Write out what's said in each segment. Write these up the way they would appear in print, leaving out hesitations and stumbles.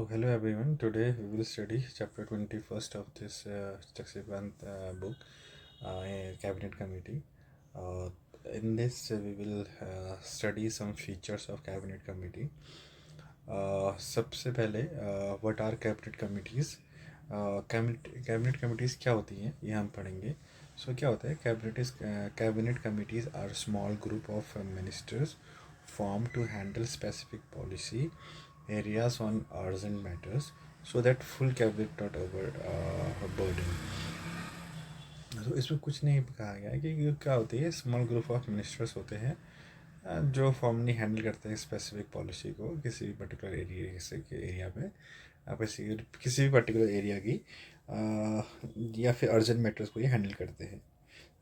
Hello everyone. Today we will study chapter 21st of this Chakshivant book, Cabinet Committee. Uh, in this, we will study some features of Cabinet Committee. सबसे पहले what are Cabinet Committees? Cabinet Committees क्या होती हैं ये हम पढ़ेंगे. So क्या होता है Cabinet Committees are small group of ministers formed to handle specific policy areas on urgent matters so that full cabinet not burden. तो इसमें कुछ नहीं कहा गया है कि ये क्या होती है. स्मॉल ग्रुप ऑफ मिनिस्टर्स होते हैं जो फॉर्मली हैंडल करते हैं स्पेसिफिक पॉलिसी को किसी भी पर्टिकुलर एरिया में किसी भी पर्टिकुलर एरिया की या फिर अर्जेंट मैटर्स को ये हैंडल करते हैं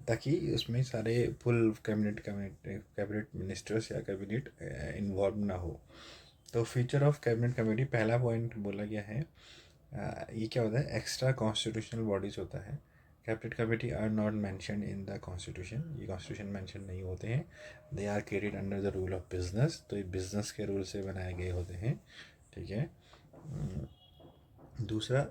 ताकि उसमें सारे फुल कैबिनेट मिनिस्टर्स या कैबिनेट इन्वॉल्व ना हो. तो फीचर ऑफ कैबिनेट कमेटी पहला पॉइंट बोला गया है. ये क्या होता है, एक्स्ट्रा कॉन्स्टिट्यूशनल बॉडीज होता है. Cabinet committee are not mention in the constitution. ये कॉन्स्टिट्यूशन मैंशन नहीं होते हैं. They are created under the rule of business. तो ये बिजनेस के रूल से बनाए गए होते हैं. ठीक है. दूसरा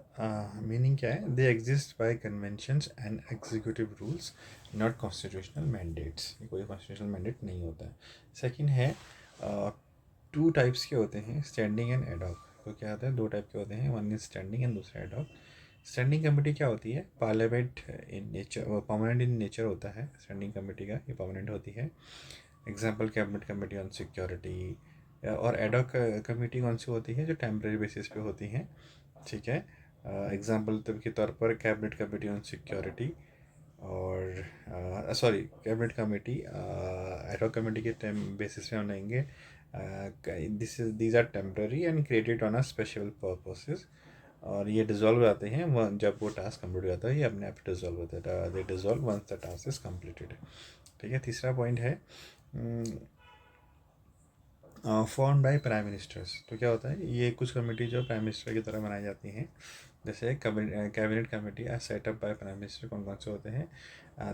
मीनिंग क्या है, they exist by conventions and executive rules not constitutional mandates. ये कोई कॉन्स्टिट्यूशनल मैंडेट नहीं होता है. सेकंड है टू टाइप्स के होते हैं, स्टैंडिंग एंड एडॉक. तो क्या होता है, दो टाइप के होते हैं, वन इज स्टैंडिंग एंड दूसरा एडॉक. स्टैंडिंग कमेटी क्या होती है, parliament in nature, permanent in nature होता है स्टैंडिंग कमेटी का, ये परमानेंट होती है. Example cabinet committee on security. और एडॉक कमेटी कौन सी होती है, जो टेम्प्रेरी बेसिस पे होती हैं. ठीक है. एग्जाम्पल के तौर पर कैबिनेट कमेटी ऑन सिक्योरिटी और कैबिनेट कमेटी एडॉक कमेटी के बेसिस पे हम लेंगे. These are temporary and created on a special purposes. और ये डिज़ोल्व हो जाते हैं जब वो टास्क कंप्लीट हो जाता है, ये अपने आप डिज़ोल्व होता है. They dissolve once the task is completed. ठीक है. तीसरा पॉइंट है फॉर्म बाय प्राइम मिनिस्टर्स. तो क्या होता है, ये कुछ कमेटी जो प्राइम मिनिस्टर की तरह बनाई जाती हैं. जैसे cabinet committee are set up by prime minister. कौन कौन से होते हैं,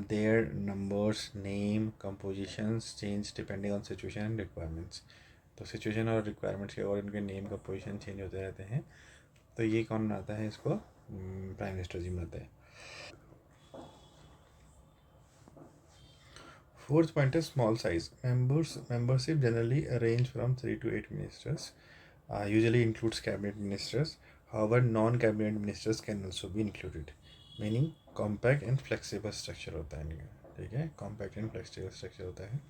their numbers, name, compositions change depending on situation and requirements. तो सिचुएशन और रिक्वायरमेंट्स के और इनके नेम कंपोजिशन चेंज होते रहते हैं. तो ये कौन बनाता है इसको, प्राइम मिनिस्टर जी बनाते हैं. फोर्थ पॉइंट है small size. Membership generally arrange from 3 to 8 ministers. Usually includes cabinet ministers. However, non-cabinet ministers can also be included. Meaning compact and flexible structure होता है इनका. ठीक है. compact and flexible structure होता है.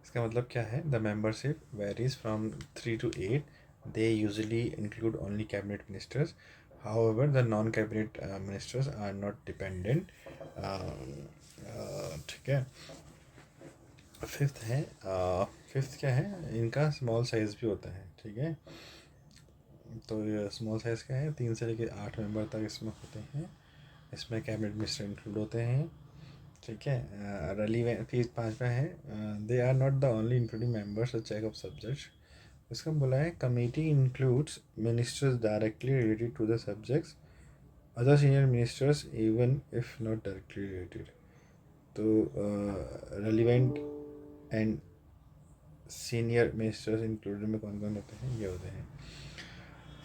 इसका मतलब क्या है, the membership varies from 3 to 8. They usually include only cabinet ministers. However, the non-cabinet ministers are not dependent. ठीक है. फिफ्थ क्या है, इनका स्मॉल साइज़ भी होता है. ठीक है. तो ये स्मॉल साइज़ क्या है, 3 से लेकर 8 मेंबर तक इसमें होते हैं. इसमें कैबिनेट मिनिस्टर इंक्लूड होते हैं. ठीक है. रेलिवेंट फिर पाँचवा है, they are not the only including members check of subjects. इसका बोला है committee includes ministers directly related to the subjects, other senior ministers even if not directly related. तो relevant and senior ministers included में कौन कौन होते हैं, ये होते हैं.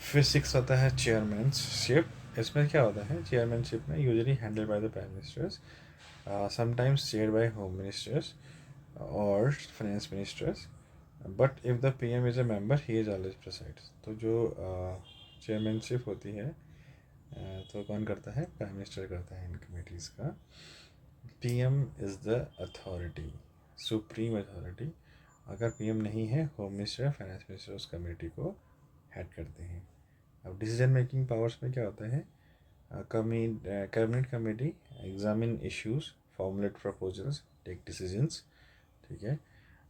फिर 6 होता है चेयरमैनशिप. इसमें क्या होता है, चेयरमैनशिप में usually handle by the prime ministers, sometimes chair by home ministers और finance ministers. But if the PM is a member he is always preside. तो जो चेयरमैनशिप होती है तो कौन करता है, प्राइम मिनिस्टर करता है इन कमेटीज़ का. PM is the authority, supreme authority. अगर पीएम नहीं है, होम मिनिस्टर, फाइनेंस मिनिस्टर उस कमेटी को हेड करते हैं. अब डिसीजन मेकिंग पावर्स में क्या होता है, cabinet committee examine issues, formulate proposals, take decisions. ठीक है.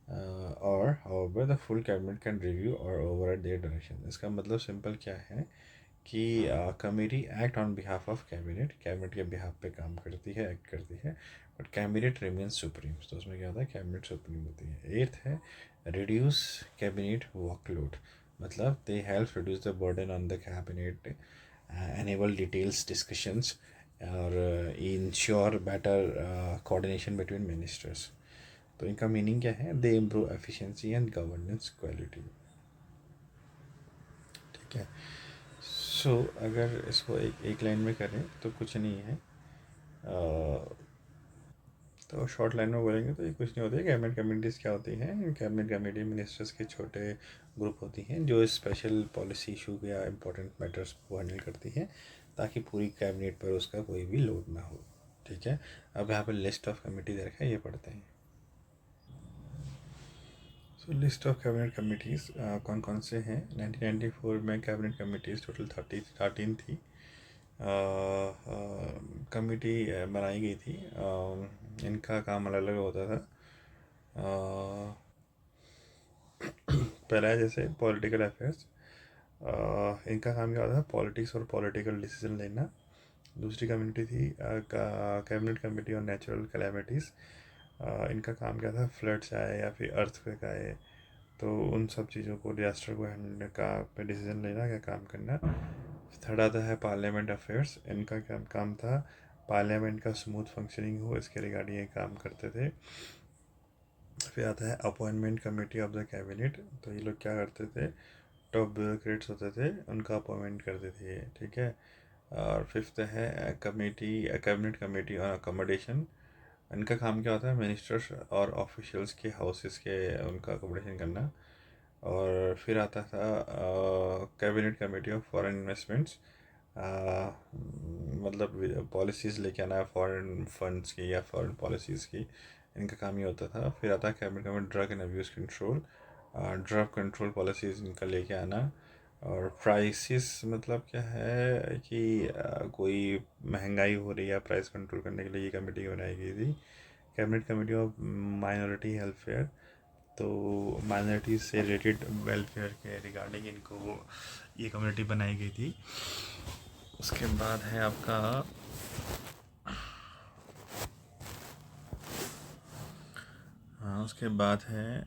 और however the full cabinet can review और ओवरराइड देयर डायरेक्शन. इसका मतलब सिंपल क्या है कि committee act on behalf of cabinet के बिहाफ पे काम करती है, एक्ट करती है. But cabinet remains supreme. तो उसमें क्या होता है, कैबिनेट सुप्रीम होती है. 8th है रिड्यूस कैबिनेट वर्कलोड. मतलब they help reduce the burden on the cabinet, enable details discussions और ensure better coordination between ministers. तो इनका मीनिंग क्या है, they improve efficiency and governance quality. ठीक है. सो अगर इसको एक लाइन में करें तो कुछ नहीं है। तो शॉर्ट लाइन में बोलेंगे तो ये कुछ नहीं होती है। कैबिनेट कमेटीज़ क्या होती हैं? कैबिनेट कमेटी मिनिस्टर्स के छोटे ग्रुप होती हैं जो स्पेशल पॉलिसी इशू या इम्पोर्टेंट मैटर्स को हैंडल करती हैं ताकि पूरी कैबिनेट पर उसका कोई भी लोड ना हो। ठीक है, अब यहाँ पर लिस्ट ऑफ कमेटी दे रखा है, ये पढ़ते हैं। सो लिस्ट ऑफ कैबिनेट कमेटीज़ कौन कौन से हैं? 1994 में कैबिनेट कमेटीज़ टोटल 13 थी। कमेटी बनाई गई थी। इनका काम अलग अलग होता था। पहला है जैसे पॉलिटिकल अफेयर्स, इनका काम क्या होता है? पॉलिटिक्स और पॉलिटिकल डिसीजन लेना। दूसरी कम्युनिटी थी cabinet committee on natural calamities. इनका काम क्या था? फ्लड्स आए या फिर अर्थक्वेक आए तो उन सब चीज़ों को, डिजास्टर को हैंडल का पे डिसीजन लेना, क्या काम करना। थर्ड आता है पार्लियामेंट अफेयर्स। इनका क्या काम था? पार्लियामेंट का स्मूथ फंक्शनिंग हो, इसके रिगार्डिंग ये काम करते थे। फिर आता है appointment committee of the cabinet. तो ये लोग क्या करते थे? टॉप ब्यूरोक्रेट्स होते थे, उनका अपॉइंटमेंट करते थे। ठीक है। और फिफ्थ है कैबिनेट कमेटी ऑन अकोमोडेशन। इनका काम क्या होता है? मिनिस्टर्स और ऑफिशियल्स के हाउसेस के उनका अकोमोडेशन करना। और फिर आता था cabinet committee of foreign investments, मतलब पॉलिसीज़ लेके आना है फॉरेन फंड्स की या फॉरेन पॉलिसीज़ की, इनका काम ये होता था। फिर आता है cabinet committee drug and abuse control, drug control policies इनका लेके आना। और प्राइसेस मतलब क्या है कि कोई महंगाई हो रही है, प्राइस कंट्रोल करने के लिए ये कमेटी बनाई गई थी। कैबिनेट कमेटी ऑफ माइनॉरिटी हेल्फेयर, तो माइनॉरिटीज से रिलेटेड वेलफेयर के रिगार्डिंग इनको ये कम्युनिटी बनाई गई थी। उसके बाद है आपका हाँ, उसके बाद है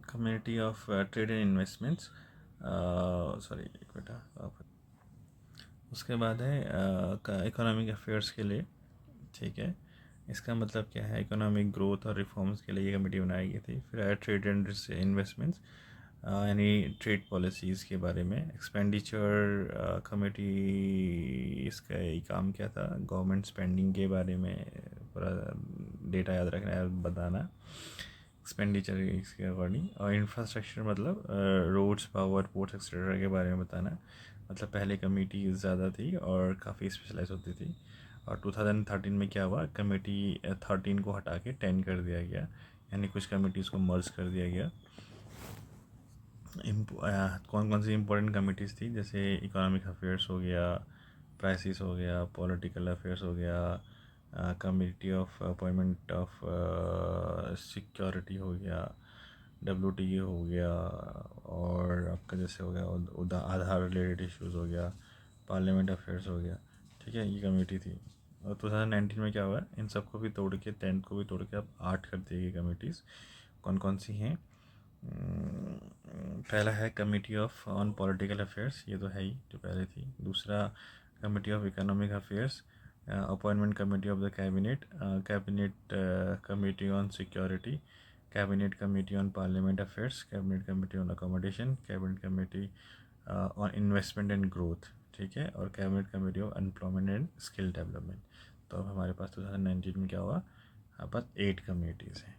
community of trade and investments, sorry एक बेटा। उसके बाद है इकोनॉमिक अफेयर्स के लिए। ठीक है, इसका मतलब क्या है? इकोनॉमिक ग्रोथ और रिफॉर्म्स के लिए ये कमेटी बनाई गई थी। फिर है ट्रेड एंड इन्वेस्टमेंट्स, यानी ट्रेड पॉलिसीज़ के बारे में। एक्सपेंडिचर कमेटी, इसका ये काम क्या था? गवर्नमेंट स्पेंडिंग के बारे में पूरा डेटा याद रखना है, बताना एक्सपेंडिचर इसके अकॉर्डिंग। और इंफ्रास्ट्रक्चर मतलब रोड्स, पावर, पोर्ट्स एक्सेट्रा के बारे में बताना। मतलब पहले कमेटी ज़्यादा थी और काफ़ी स्पेशलाइज होती थी। और 2013 में क्या हुआ? कमेटी 13 को हटा के 10 कर दिया गया, यानी कुछ कमेटीज़ को मर्ज कर दिया गया। कौन कौन सी इंपॉर्टेंट कमेटीज़ थी? जैसे इकोनॉमिक अफेयर्स हो गया, प्राइसिस हो गया, पॉलिटिकल अफेयर्स हो गया, committee of appointment of security हो गया, WTA हो गया, और आपका जैसे हो गया आधार रिलेटेड इश्यूज़ हो गया, पार्लियामेंट अफेयर्स हो गया। ठीक है, ये कमेटी थी। और 2019 में क्या हुआ? इन सबको भी तोड़ के, 10 को भी तोड़ के अब 8 कर दी गई कमेटीज़। कौन कौन सी हैं? पहला है committee of on political affairs, ये तो है ही, जो पहले थी। दूसरा committee of economic affairs, appointment committee of the cabinet, cabinet committee on security, cabinet committee on parliament affairs, cabinet committee on accommodation, cabinet committee on investment and growth. ठीक है, और cabinet committee of employment and skill development. तो अब हमारे पास 2019 में क्या हुआ? हमारे पास 8 कमेटीज़ हैं।